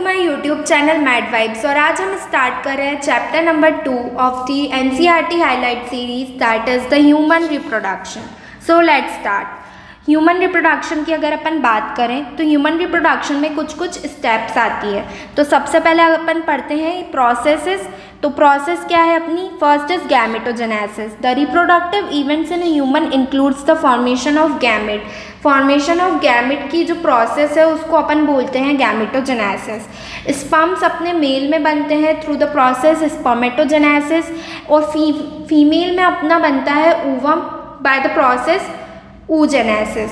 My YouTube channel mad vibes और आज हम स्टार्ट कर रहे हैं chapter number 2 of the NCERT highlight series that is the human reproduction. So let's start. Human reproduction की अगर अपन बात करें तो ह्यूमन रिप्रोडक्शन में कुछ स्टेप्स आती है। तो सबसे पहले अपन पढ़ते हैं प्रोसेसेस। तो प्रोसेस क्या है अपनी? First is gametogenesis. The reproductive events in human includes the formation of gamete. Formation of gamete की जो प्रोसेस है उसको अपन बोलते हैं गैमेटोजेनेसिस। स्पर्म्स अपने मेल में बनते हैं थ्रू द प्रोसेस स्पर्मेटोजेनेसिस और फीमेल में अपना बनता है ovum bye the process oogenesis.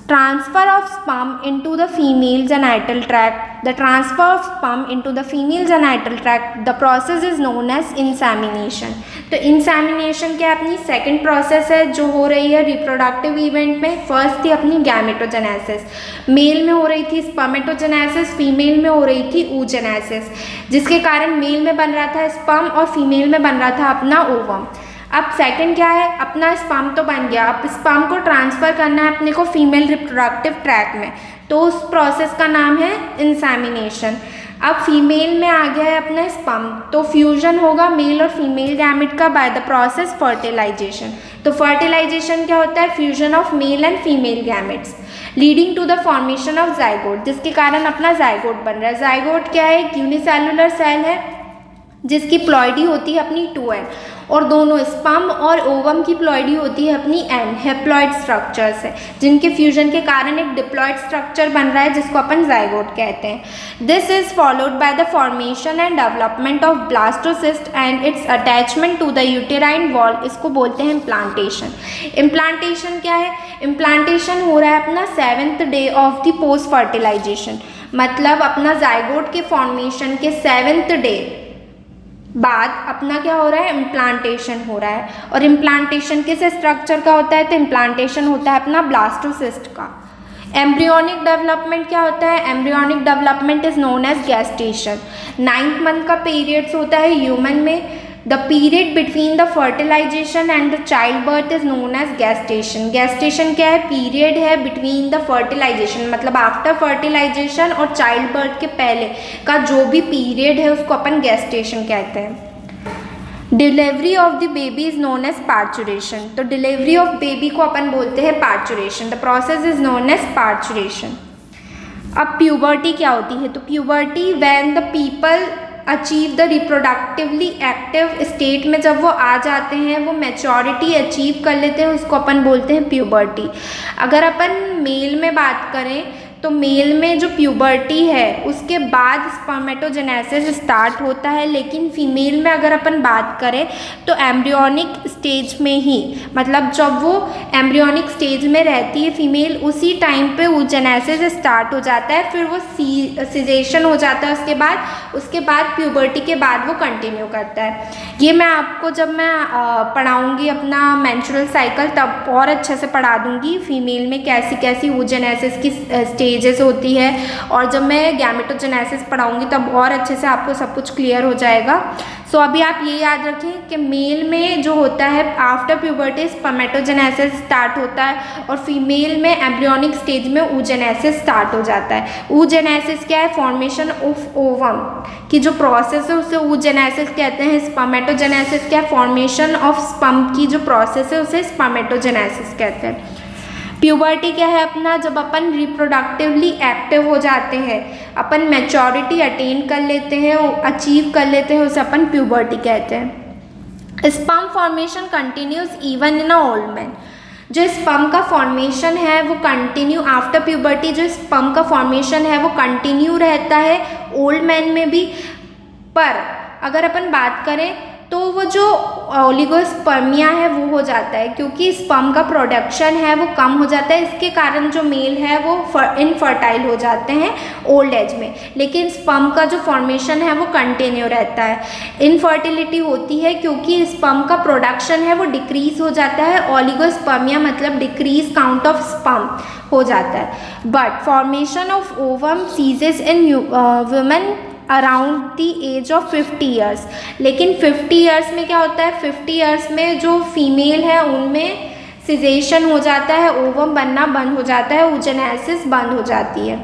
Transfer of sperm into the female genital tract. The transfer of sperm into the female genital tract, the process is known as insemination. तो insemination क्या अपनी second process है जो हो रही है reproductive event में। First थी अपनी गैमेटोजेनेसिस, मेल में हो रही थी स्पर्मेटोजेनेसिस, फीमेल में हो रही थी oogenesis, जिसके कारण मेल में बन रहा था स्पर्म और फीमेल में बन रहा था अपना ओवम। अब सेकंड क्या है? अपना स्पर्म तो बन गया, अब स्पर्म को ट्रांसफ़र करना है अपने को फीमेल रिप्रोडक्टिव ट्रैक में, तो उस प्रोसेस का नाम है इंसेमिनेशन। अब फीमेल में आ गया है अपना स्पर्म, तो फ्यूजन होगा मेल और फीमेल गैमेट का बाय द प्रोसेस फर्टिलाइजेशन। तो फर्टिलाइजेशन क्या होता है? Fusion of male and female gametes leading to the formation of zygote, जिसके कारण अपना जाइगोट बन रहा है। जाइगोट क्या है? एक यूनिसेलुलर सेल है जिसकी प्लॉइडी होती है अपनी 2n और दोनों स्पर्म और ओवम की प्लॉइडी होती है अपनी n। हैप्लॉइड स्ट्रक्चर्स है जिनके फ्यूजन के कारण एक डिप्लॉइड स्ट्रक्चर बन रहा है जिसको अपन जाइगोट कहते हैं। This is followed by the formation and development of blastocyst and its attachment to the uterine wall. इसको बोलते हैं इम्प्लांटेशन। इम्प्लांटेशन क्या है? इम्प्लांटेशन हो रहा है अपना 7th day of the post fertilization, मतलब अपना जाइगोट के फॉर्मेशन के 7th डे बाद अपना क्या हो रहा है? इम्प्लांटेशन हो रहा है। और इम्प्लांटेशन किस स्ट्रक्चर का होता है? तो इम्प्लांटेशन होता है अपना ब्लास्टोसिस्ट का। एम्ब्रियोनिक डेवलपमेंट क्या होता है? Embryonic development is known as gestation. 9th month का पीरियड्स होता है ह्यूमन में। The period between the fertilization and the child birth is known as gestation. Gestation क्या है? पीरियड है बिटवीन द फर्टिलाइजेशन, मतलब आफ्टर फर्टिलाइजेशन और चाइल्ड बर्थ के पहले का जो भी पीरियड है उसको अपन गैस्टेशन कहते हैं। Delivery of the baby is known as parturition. तो डिलीवरी ऑफ बेबी को अपन बोलते हैं parturition. The process is known as parturition. अब प्यूबर्टी क्या होती है? तो puberty when the people achieve the reproductively active state में जब वो आ जाते हैं, वो मैच्योरिटी अचीव कर लेते हैं, उसको अपन बोलते हैं प्यूबर्टी। अगर अपन मेल में बात करें तो मेल में जो प्यूबर्टी है उसके बाद स्पर्मेटोजेनेसिस स्टार्ट होता है, लेकिन फीमेल में अगर अपन बात करें तो एम्ब्रियोनिक स्टेज में ही, मतलब जब वो एम्ब्रियोनिक स्टेज में रहती है फीमेल उसी टाइम पे oogenesis स्टार्ट हो जाता है, फिर वो सिजेशन हो जाता है उसके बाद प्यूबर्टी के बाद वो कंटिन्यू करता है। ये मैं आपको जब मैं पढ़ाऊँगी अपना मेंस्ट्रुअल साइकिल तब और अच्छे से पढ़ा दूँगी फीमेल में कैसी कैसी oogenesis की स्टेजेस होती है, और जब मैं गैमेटोजेनेसिस पढ़ाऊँगी तब और अच्छे से आपको सब कुछ क्लियर हो जाएगा। सो अभी आप ये याद रखें कि मेल में जो होता है आफ्टर प्यूबर्टी स्पर्मेटोजेनेसिस स्टार्ट होता है और फीमेल में एम्ब्रियोनिक स्टेज में oogenesis स्टार्ट हो जाता है। oogenesis क्या है? फॉर्मेशन ऑफ ओवम की जो प्रोसेस है उसे oogenesis कहते हैं। स्पर्मेटोजेनेसिस क्या है? फॉर्मेशन ऑफ स्पर्म की जो प्रोसेस है उसे स्पर्मेटोजेनेसिस कहते हैं। प्यूबर्टी क्या है अपना? जब अपन रिप्रोडक्टिवली एक्टिव हो जाते हैं, अपन मैच्योरिटी अटेन कर लेते हैं, अचीव कर लेते हैं, उसे अपन प्यूबर्टी कहते हैं। Sperm formation continues even in a old man. जो स्पर्म का फॉर्मेशन है वो कंटिन्यू आफ्टर प्यूबर्टी, जो स्पर्म का फॉर्मेशन है वो कंटिन्यू रहता है ओल्ड मैन में भी। पर अगर अपन बात करें तो वो जो ओलिगोस्पर्मिया है वो हो जाता है, क्योंकि स्पर्म का प्रोडक्शन है वो कम हो जाता है, इसके कारण जो मेल है वो इनफर्टाइल हो जाते हैं ओल्ड एज में, लेकिन स्पर्म का जो फॉर्मेशन है वो कंटिन्यू रहता है। इनफर्टिलिटी होती है क्योंकि स्पर्म का प्रोडक्शन है वो डिक्रीज हो जाता है। ओलिगोस्पर्मिया मतलब डिक्रीज काउंट ऑफ स्पर्म हो जाता है। But formation of ovum ceases in women around the age of 50 years. लेकिन 50 ईयर्स में क्या होता है? 50 ईयर्स में जो फीमेल है उनमें सिजेशन हो जाता है, ओवम बनना बंद हो जाता है, oogenesis बंद हो जाती है।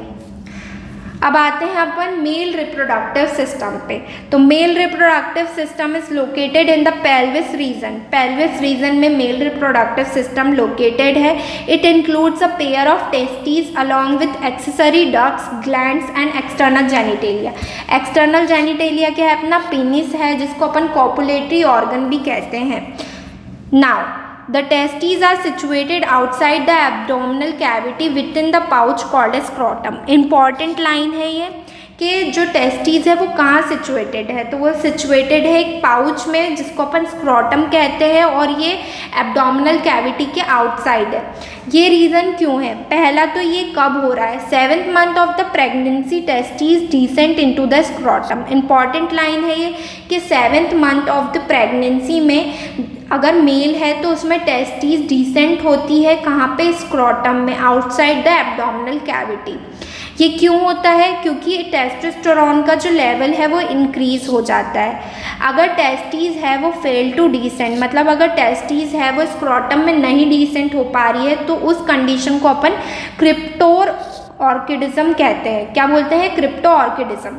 अब आते हैं अपन मेल रिप्रोडक्टिव सिस्टम पे। तो male reproductive system is located in the pelvis region. Pelvis region में मेल रिप्रोडक्टिव सिस्टम लोकेटेड है। It includes a pair of testes along with accessory ducts, glands and external genitalia. External genitalia क्या है? अपना penis है, जिसको अपन copulatory organ भी कहते हैं। Now the testes are situated outside the abdominal cavity within the pouch called as scrotum। important line है ये कि जो टेस्टीज है वो कहाँ सिचुएटेड है, तो वो सिचुएटेड है एक पाउच में जिसको अपन स्क्रोटम कहते हैं, और ये एब्डोमिनल कैविटी के आउटसाइड है। ये रीज़न क्यों है? पहला तो ये कब हो रहा है? 7th month of the pregnancy testes descent into the scrotum. Important line है ये कि 7th month of the pregnancy में अगर मेल है तो उसमें टेस्टीज डिसेंट होती है कहाँ पे? स्क्रोटम में, आउटसाइड द एब्डोमिनल कैविटी। ये क्यों होता है? क्योंकि टेस्टोस्टेरोन का जो लेवल है वो इंक्रीज हो जाता है। अगर टेस्टीज है वो फेल टू डिसेंट, मतलब अगर टेस्टीज है वो स्क्रोटम में नहीं डिसेंट हो पा रही है, तो उस कंडीशन को अपन क्रिप्टोर ऑर्किडिज्म कहते हैं। क्या बोलते हैं? क्रिप्टो ऑर्किडिज्म।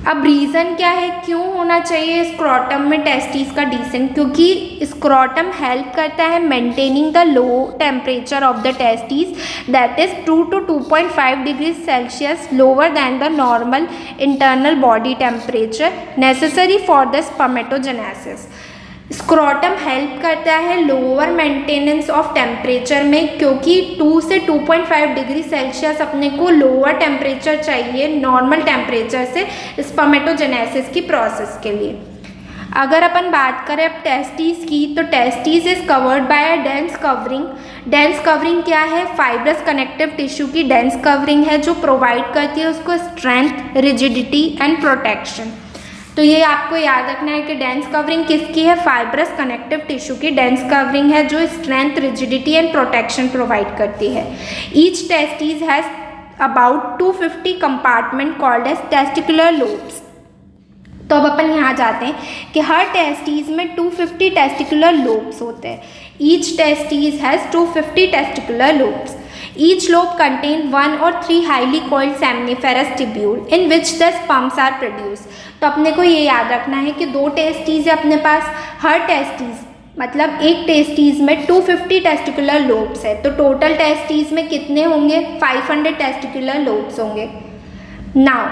अब रीज़न क्या है क्यों होना चाहिए स्क्रोटम में टेस्टीज का डिसेंट? क्योंकि स्क्रोटम हेल्प करता है maintaining the low temperature of the testes, that is 2 to 2.5 degree Celsius lower than the normal internal body temperature necessary for the spermatogenesis. Scrotum help करता है लोअर मेंटेनेंस ऑफ टेम्परेचर में, क्योंकि 2 से 2.5 degree Celsius अपने को lower temperature चाहिए normal temperature से spermatogenesis की प्रोसेस के लिए। अगर अपन बात करें अब टेस्टीज की, तो testes is covered by a dense covering. Dense covering क्या है? फाइब्रस कनेक्टिव टिश्यू की डेंस कवरिंग है जो प्रोवाइड करती है उसको स्ट्रेंथ, रिजिडिटी एंड प्रोटेक्शन। तो ये आपको याद रखना है कि डेंस कवरिंग किसकी है? फाइब्रस कनेक्टिव टिश्यू की डेंस कवरिंग है जो strength, rigidity and protection provide करती है। Each testes has about 250 compartment called as testicular lobes. तो अब अपन यहाँ जाते हैं कि हर टेस्टीज में 250 टेस्टिकुलर लोब्स होते हैं। Each testes has 250 testicular lobes. Each lobe contain 1 or 3 highly coiled seminiferous tubule in which the sperms are produced। तो अपने को ये याद रखना है कि 2 टेस्टीज है अपने पास। हर टेस्टीज मतलब एक टेस्टीज में 250 टेस्टिकुलर लोब्स है, तो टोटल टेस्टीज में कितने होंगे? 500 टेस्टिकुलर लोब्स होंगे। नाउ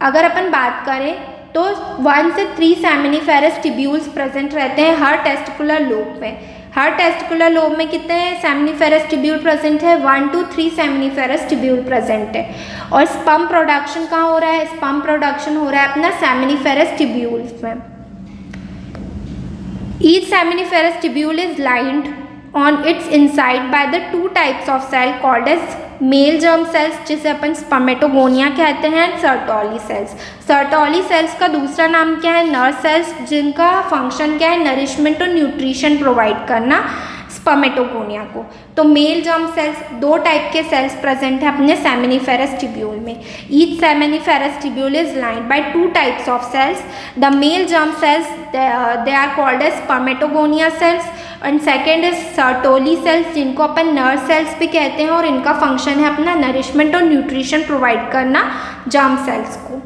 अगर अपन बात करें तो 1 से 3 सेमिनिफेरस ट्यूब्यूल्स प्रेजेंट रहते हैं हर टेस्टिकुलर लोब में। हर टेस्टिकुलर लोब में कितने सेमिनिफेरस ट्यूब्यूल प्रेजेंट है? 1 to 3 सेमिनिफेरस ट्यूब्यूल प्रेजेंट है। और स्पर्म प्रोडक्शन कहाँ हो रहा है? स्पर्म प्रोडक्शन हो रहा है अपना सेमिनिफेरस ट्यूब्यूल्स में। Each seminiferous tubule is lined on its inside by the 2 types of cell called as male germ cells, जिसे अपन स्पर्मेटोगोनिया कहते हैं, सर्टोली सेल्स। सर्टोली सेल्स का दूसरा नाम क्या है? नर सेल्स, जिनका फंक्शन क्या है? नरिशमेंट और न्यूट्रिशन प्रोवाइड करना स्पर्मेटोगोनिया को। तो मेल जर्म सेल्स 2 टाइप के सेल्स प्रेजेंट है अपने सेमिनिफेरस ट्यूब्यूल में। Each seminiferous tubule is lined by 2 types of cells. The male germ cells they are called as spermatogonia cells and second is Sertoli cells, जिनको अपन नर sales भी कहते हैं, और इनका फंक्शन है अपना नरिशमेंट और न्यूट्रिशन प्रोवाइड करना जर्म सेल्स को।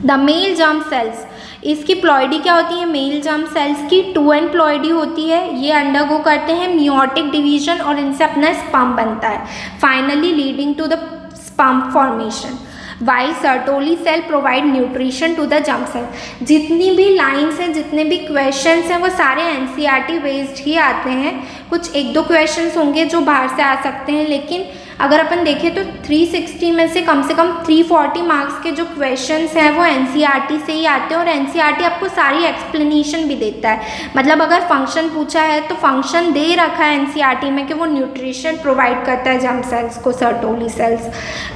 द मेल जर्म सेल्स, इसकी प्लॉइडी क्या होती है? मेल जर्म सेल्स की 2n प्लॉइडी होती है। ये अंडरगो करते हैं मियोटिक डिवीजन और इनसे अपना स्पर्म बनता है, finally leading to the sperm formation. While Sertoli cell provide nutrition to the germ cell. जितनी भी लाइन्स हैं, जितने भी क्वेश्चंस हैं, वो सारे NCERT बेस्ड ही आते हैं। कुछ 1-2 क्वेश्चंस होंगे जो बाहर से आ सकते हैं, लेकिन अगर अपन देखें तो 360 में से कम 340 मार्क्स के जो क्वेश्चंस हैं वो NCERT से ही आते हैं, और NCERT आपको सारी एक्सप्लेनेशन भी देता है। मतलब अगर फंक्शन पूछा है तो फंक्शन दे रखा है NCERT में कि वो न्यूट्रिशन प्रोवाइड करता है जर्म सेल्स को, Sertoli cells.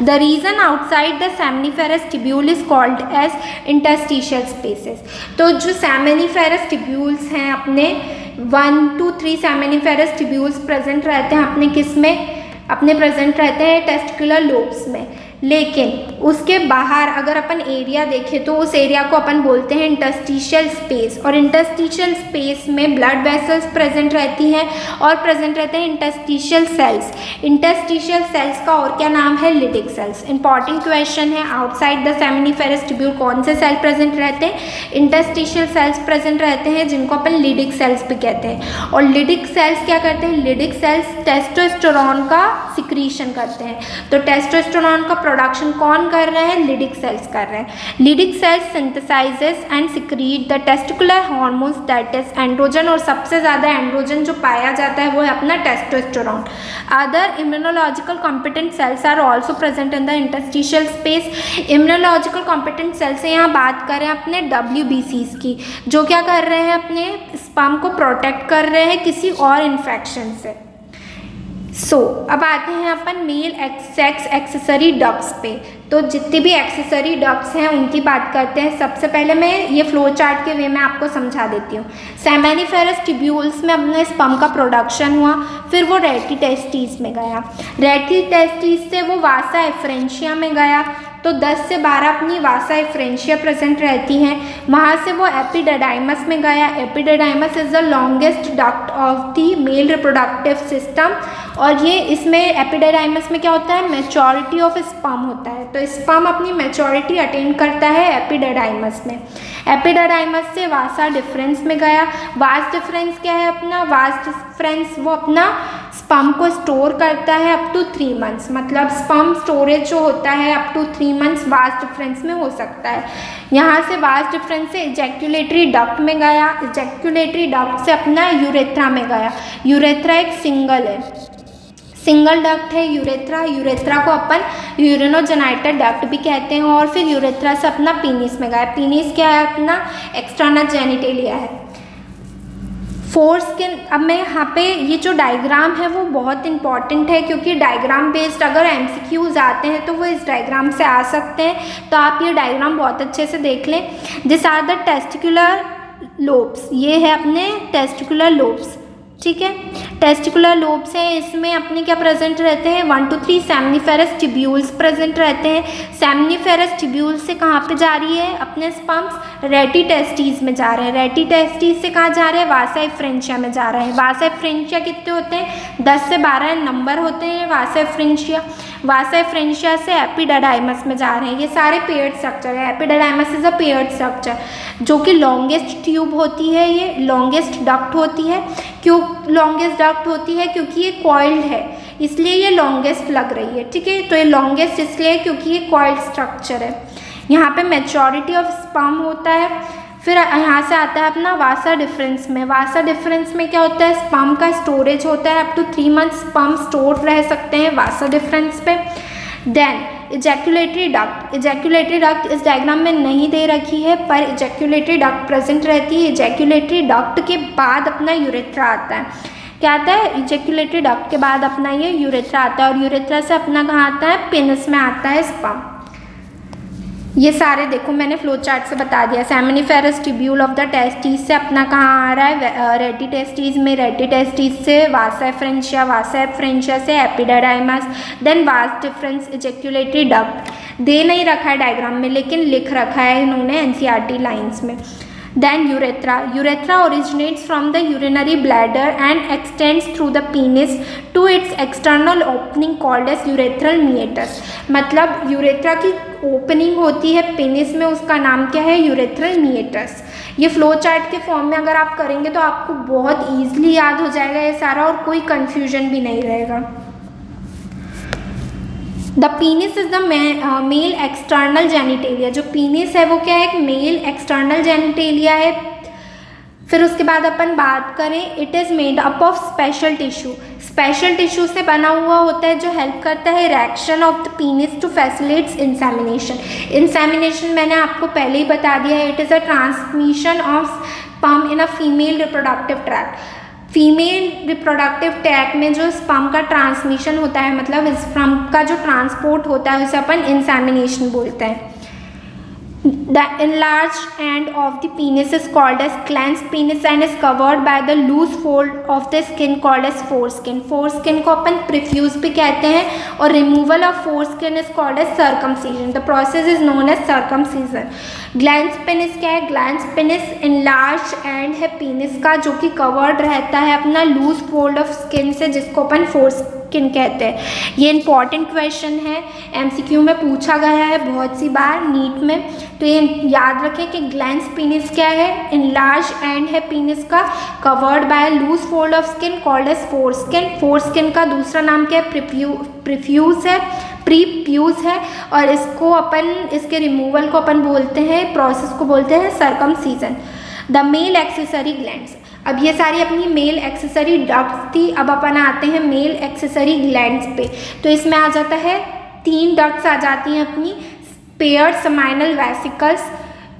The region outside the seminiferous tubule is called as interstitial spaces. तो जो सेमिनिफेरस ट्यूब्यूल्स हैं अपने 1 to 3 सेमिनिफेरस ट्यूब्यूल्स प्रेजेंट रहते हैं अपने किस में? अपने प्रेजेंट रहते हैं टेस्टिकुलर लोब्स में। लेकिन उसके बाहर अगर अपन एरिया देखें तो उस एरिया को अपन बोलते हैं इंटरस्टिशियल स्पेस, और इंटरस्टिशियल स्पेस में ब्लड वेसल्स प्रेजेंट रहती हैं और प्रेजेंट रहते हैं इंटरस्टिशियल सेल्स। इंटरस्टिशियल सेल्स का और क्या नाम है? Leydig cells. इंपॉर्टेंट क्वेश्चन है, आउटसाइड द सेमिनिफेरस ट्यूब्यूल कौन से सेल प्रेजेंट रहते हैं? इंटरस्टिशियल सेल्स प्रेजेंट रहते हैं, जिनको अपन लिडिक सेल्स भी कहते हैं। और लिडिक सेल्स क्या करते हैं? लिडिक सेल्स टेस्टोस्टेरोन का सिक्रीशन करते हैं। तो टेस्टोस्टेरोन का प्रोडक्शन कौन कर रहे हैं? लिडिक सेल्स कर रहे हैं। Leydig cells synthesises and secrete the testicular hormones that is androgen, और सबसे ज़्यादा एंड्रोजन जो पाया जाता है वो है अपना testosterone. Other immunological competent cells are also present in the interstitial space. Immunological competent cells से यहाँ बात करें अपने WBCs की, जो क्या कर रहे हैं? अपने स्पर्म को प्रोटेक्ट कर रहे हैं किसी और इन्फेक्शन से। अब आते हैं अपन मेल सेक्स एक्सेसरी डक्ट्स पे। तो जितनी भी एक्सेसरी डक्ट्स हैं उनकी बात करते हैं। सबसे पहले मैं ये फ्लो चार्ट के वे में आपको समझा देती हूँ। सेमिनिफेरस ट्यूब्यूल्स में अपने स्पर्म का प्रोडक्शन हुआ, फिर वो रेटी टेस्टिस में गया, रेटी टेस्टिस से वो वासा एफ्रेंशिया में गया, तो 10 से 12 अपनी वासा एफ्रेंशिया प्रेजेंट रहती हैं। वहाँ से वो एपिडिडाइमस में गया। Epididymis is the longest duct of the mail reproductive system, और ये इसमें एपिडिडाइमस में क्या होता है? मैच्योरिटी ऑफ स्पर्म होता है। तो स्पर्म अपनी मैच्योरिटी अटेन करता है एपिडिडाइमस में। एपिडिडाइमस से वासा डिफरेंस में गया। वास डिफरेंस क्या है अपना? वास डिफरेंस वो अपना स्पर्म को स्टोर करता है अप टू 3 मंथ्स, मतलब स्पर्म स्टोरेज जो होता है up to 3 months vas deferens में हो सकता है। यहाँ से वास डिफरेंस से इजैक्यूलेटरी डक्ट में गया, इजैक्यूलेटरी डक्ट से अपना यूरेथ्रा में गया। यूरेथ्रा एक सिंगल डक्ट है यूरेथ्रा। यूरेथ्रा को अपन यूरिनोजेनाइटल डक्ट भी कहते हैं। और फिर यूरेथ्रा से अपना पीनिस में गया। पीनिस क्या है? अपना एक्सटर्नल जेनिटेलिया है। फोरस्किन। अब मैं यहाँ पे ये जो डायग्राम है वो बहुत इंपॉर्टेंट है, क्योंकि डायग्राम बेस्ड अगर MCQs आते हैं तो वो इस डायग्राम से आ सकते हैं। तो आप ये डायग्राम बहुत अच्छे से देख लें। This are the testicular lobes. ये है अपने टेस्टिकुलर लोब्स, ठीक है। टेस्टिकुलर लोब्स हैं, इसमें अपने क्या प्रेजेंट रहते हैं? 1 to 3 सेमिनिफेरस ट्यूब्यूल्स प्रेजेंट रहते हैं। सेमिनिफेरस ट्यूब्यूल से कहाँ पे जा रही है अपने स्पर्म्स? रेटी टेस्टिस में जा रहे हैं। रेटी टेस्टिस से कहाँ जा रहे हैं? वासा एफ्रेंशिया में जा रहे हैं। वासा एफ्रेंशिया कितने होते हैं? 10 से 12 नंबर होते हैं वासा एफ्रेंशिया। वासा एफ्रेंशिया से एपिडिडाइमस में जा रहे हैं। ये सारे पेयर्ड स्ट्रक्चर है। Epididymis is a paired structure, जो कि लॉन्गेस्ट ट्यूब होती है, ये लॉन्गेस्ट डक्ट होती है। क्यों लॉन्गेस्ट डक्ट होती है? क्योंकि ये कॉइल्ड है, इसलिए ये लॉन्गेस्ट लग रही है, ठीक है। तो ये लॉन्गेस्ट इसलिए है क्योंकि ये कॉइल्ड स्ट्रक्चर है। यहाँ पे मैच्योरिटी ऑफ स्पर्म होता है। फिर यहाँ से आता है अपना वासा डिफरेंस में। वासा डिफरेंस में क्या होता है? स्पर्म का स्टोरेज होता है, up to 3 months sperm store रह सकते हैं वासा डिफरेंस पे। Then ejaculatory duct. Ejaculatory duct इस डायग्राम में नहीं दे रखी है, पर इजैक्यूलेटरी डक्ट प्रेजेंट रहती है। इजैक्यूलेटरी डक्ट के बाद अपना यूरेथ्रा आता है। क्या आता है? इजैक्यूलेटरी डक्ट के बाद अपना ये यूरेथ्रा आता है, और यूरेथ्रा से अपना कहाँ आता है? पेनिस में आता है स्पर्म। ये सारे देखो मैंने फ्लो चार्ट से बता दिया। Seminiferous tubule of the testis से अपना कहाँ आ रहा है? रेटी टेस्टिस में। रेटी टेस्टिस से वासा एफ्रेंशिया, वासा एफ्रेंशिया से epididymis, then vas deferens, ejaculatory duct. दे नहीं रखा है डायग्राम में, लेकिन लिख रखा है इन्होंने NCERT लाइन्स में। Then urethra. Urethra originates from the urinary bladder and extends through the penis to its external opening called as urethral meatus. मतलब यूरेथ्रा की ओपनिंग होती है पेनिस में, उसका नाम क्या है? यूरेथ्रल मीएटस। ये फ्लो चार्ट के फॉर्म में अगर आप करेंगे तो आपको बहुत ईजिली याद हो जाएगा ये सारा, और कोई कन्फ्यूजन भी नहीं रहेगा। The penis is the male external genitalia. जो पीनिस है वो क्या है? एक मेल एक्सटर्नल जेनिटेलिया है। फिर उसके बाद अपन बात करें, it is made up of special tissue. Special tissue से बना हुआ होता है, जो हेल्प करता है erection of the penis to facilitates insemination. Insemination मैंने आपको पहले ही बता दिया है। It is a transmission of sperm in a female reproductive tract. Female reproductive tract में जो स्पर्म का ट्रांसमिशन होता है, मतलब स्पर्म का जो ट्रांसपोर्ट होता है, उसे अपन इंसेमिनेशन बोलते हैं। The enlarged end of the penis is called as glans penis and is covered by the loose fold of the skin called as foreskin. Foreskin को अपन प्रीफ्यूज भी कहते हैं और removal of foreskin is called as circumcision. The process is known as circumcision. Glans penis क्या है? Glans penis enlarged end है penis का जो कि covered रहता है अपना loose fold of skin से जिसको अपन foreskin कहते हैं. ये इंपॉर्टेंट क्वेश्चन है, MCQ में पूछा गया है बहुत सी बार नीट में, तो ये याद रखें कि ग्लैंस पीनिस क्या है? इनलार्ज एंड है पीनिस का, covered by loose fold of skin called as foreskin. Foreskin का दूसरा नाम क्या है? प्रीफ्यूज है, प्रीप्यूज है, और इसको अपन इसके रिमूवल को अपन बोलते हैं, प्रोसेस को बोलते हैं circumcision. The male accessory glands. अब ये सारी अपनी मेल एक्सेसरी डक्ट्स थी, अब अपन आते हैं मेल एक्सेसरी ग्लैंड्स पे. तो इसमें आ जाता है 3 डक्ट्स आ जाती हैं अपनी, paired seminal vesicles,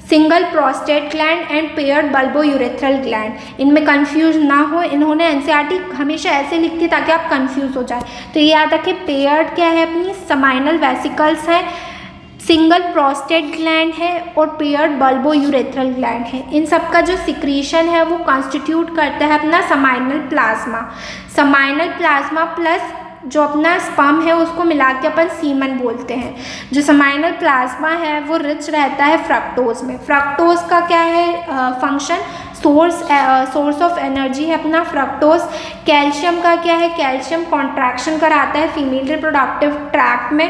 single prostate gland and paired bulbourethral gland. इनमें कंफ्यूज ना हो, इन्होंने एनसीईआरटी हमेशा ऐसे लिखती है ताकि आप कंफ्यूज हो जाए. तो ये याद रखिए पेयर्ड क्या है अपनी? सेमाइनल वेसिकल्स है, सिंगल प्रोस्टेट ग्लैंड है और पेयर्ड बल्बोयूरेथ्रल ग्लैंड है. इन सब का जो सिक्रीशन है वो कॉन्स्टिट्यूट करता है अपना seminal plasma. Seminal plasma plus जो अपना स्पर्म है उसको मिला के अपन सीमन बोलते हैं. जो सेमाइनल प्लाज्मा है वो रिच रहता है फ्रक्टोज में. फ्रक्टोज का क्या है फंक्शन? सोर्स ऑफ एनर्जी है अपना फ्रक्टोज. कैल्शियम का क्या है? कैल्शियम कॉन्ट्रैक्शन कराता है फीमेल रिप्रोडक्टिव ट्रैक्ट में,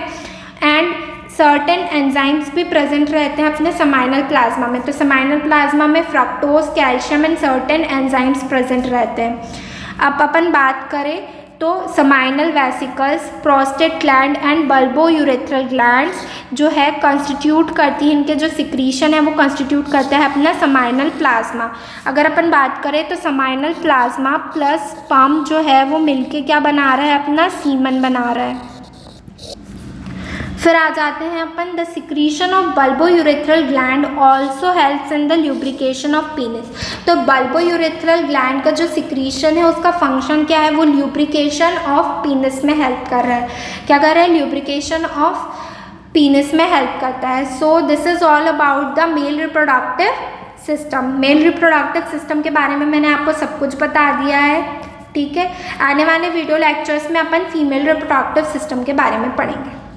एंड सर्टेन एंजाइम्स भी प्रेजेंट रहते हैं अपने सेमाइनल प्लाज्मा में. तो सेमाइनल प्लाज्मा में fructose, calcium and certain enzymes present रहते हैं. अब अपन बात करें तो seminal vesicles, prostate gland and bulbourethral glands जो है कंस्टिट्यूट करती है, इनके जो सिक्रीशन है वो कंस्टिट्यूट करता है अपना सेमाइनल प्लाज्मा. अगर अपन बात करें तो सेमाइनल प्लाज्मा प्लस स्पर्म जो है वो मिलके क्या बना रहा है? अपना सीमन बना रहा है. फिर आ जाते हैं upon the secretion of bulbourethral gland also helps in the lubrication of penis. तो बल्बोयूरेथ्रल ग्लैंड का जो सिक्रीशन है उसका फंक्शन क्या है? वो ल्यूब्रिकेशन ऑफ पीनिस में हेल्प कर रहा है. क्या कर रहा है? ल्यूब्रिकेशन ऑफ पीनिस में हेल्प करता है. So this is all about the mail reproductive system. Mail reproductive system के बारे में मैंने आपको सब कुछ बता दिया है. ठीक है, आने वाले वीडियो लेक्चर्स में अपन फीमेल रिप्रोडक्टिव सिस्टम के बारे में पढ़ेंगे.